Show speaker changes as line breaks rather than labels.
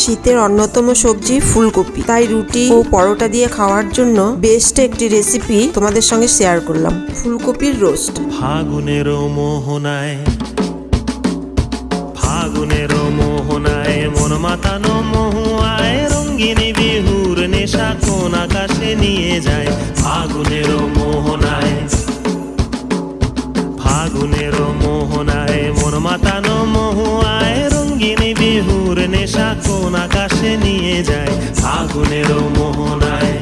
শীতের অন্যতম সবজি ফুলকপি, তাই রুটি ও পরোটা দিয়ে খাওয়ার জন্য বেস্ট একটি রেসিপি তোমাদের সঙ্গে শেয়ার করলাম, ফুলকপির রোস্ট।
ফাগুনের মোহনায়, ফাগুনের মোহনায় মন মাতানো মহুয়ায়, রঙ্গিনী বিহুর নেশা কোন আকাশে নিয়ে যায়। ফাগুনের মোহনায়, ফাগুনের মোহনায় মন মাতানো মহুয়ায়, রঙ্গিনী বিহুর নেশা কোন আকাশে নিয়ে যায়। ফাগুনের মোহনায়।